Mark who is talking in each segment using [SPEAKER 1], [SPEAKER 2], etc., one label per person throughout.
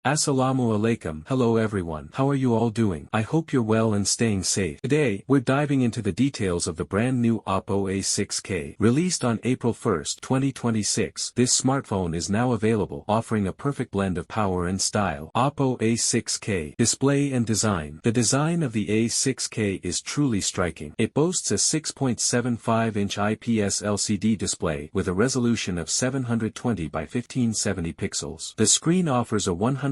[SPEAKER 1] Assalamu alaikum. Hello everyone. How are you all doing? I hope you're well and staying safe. Today, we're diving into the details of the brand new Oppo A6k. Released on April 1st, 2026, this smartphone is now available, offering a perfect blend of power and style. Oppo A6k. Display and design. The design of the A6k is truly striking. It boasts a 6.75-inch IPS LCD display with a resolution of 720 by 1570 pixels. The screen offers a 120Hz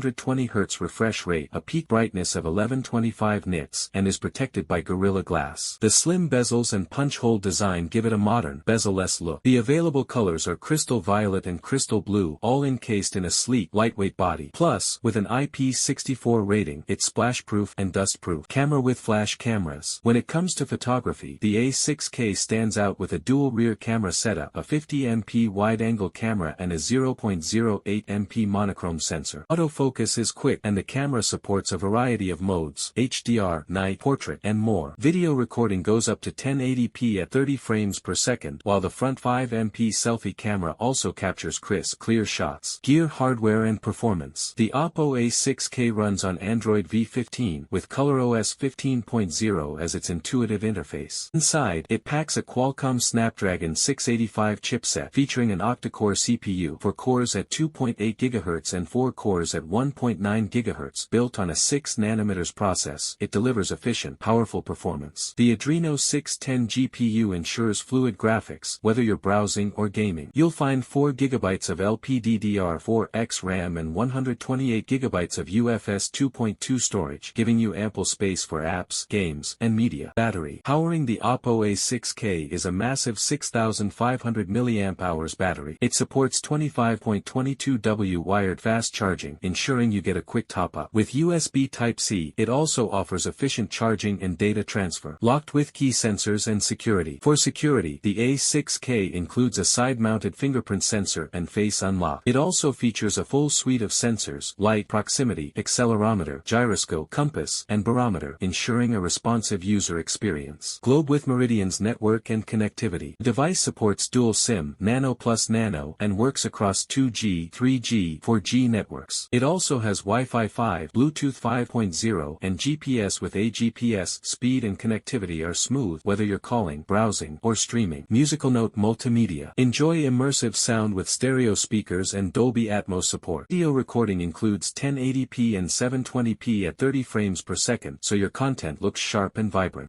[SPEAKER 1] refresh rate, a peak brightness of 1125 nits, and is protected by Gorilla Glass. The slim bezels and punch-hole design give it a modern, bezel-less look. The available colors are crystal violet and crystal blue, all encased in a sleek, lightweight body. Plus, with an IP64 rating, it's splash-proof and dust-proof. Camera with flash cameras. When it comes to photography, the A6k stands out with a dual rear camera setup, a 50MP wide-angle camera and a 0.08MP monochrome sensor. Autofocus is quick and the camera supports a variety of modes: HDR, night, portrait, and more. Video recording goes up to 1080p at 30 frames per second, while the front 5MP selfie camera also captures crisp, clear shots. Gear, hardware and performance. The Oppo A6k runs on Android V15 with ColorOS 15.0 as its intuitive interface. Inside, it packs a Qualcomm Snapdragon 685 chipset featuring an octa-core CPU for cores at 2.8 GHz and 4 cores at 1.9 GHz. Built on a 6nm process, it delivers efficient, powerful performance. The Adreno 610 GPU ensures fluid graphics, whether you're browsing or gaming. You'll find 4 GB of LPDDR4X RAM and 128 GB of UFS 2.2 storage, giving you ample space for apps, games, and media. Battery. Powering the Oppo A6k is a massive 6500 mAh battery. It supports 25.22W wired fast charging, ensuring you get a quick top-up. With USB Type-C, it also offers efficient charging and data transfer. Locked with key sensors and security. For security, the A6k includes a side-mounted fingerprint sensor and face unlock. It also features a full suite of sensors: light, proximity, accelerometer, gyroscope, compass, and barometer, ensuring a responsive user experience. Globe with Meridian's network and connectivity. The device supports dual SIM, Nano plus Nano, and works across 2G, 3G, 4G networks. It also has Wi-Fi 5, Bluetooth 5.0, and GPS with AGPS. Speed and connectivity are smooth whether you're calling, browsing, or streaming. Musical note: multimedia. Enjoy immersive sound with stereo speakers and Dolby Atmos support. Video recording includes 1080p and 720p at 30 frames per second, so your content looks sharp and vibrant.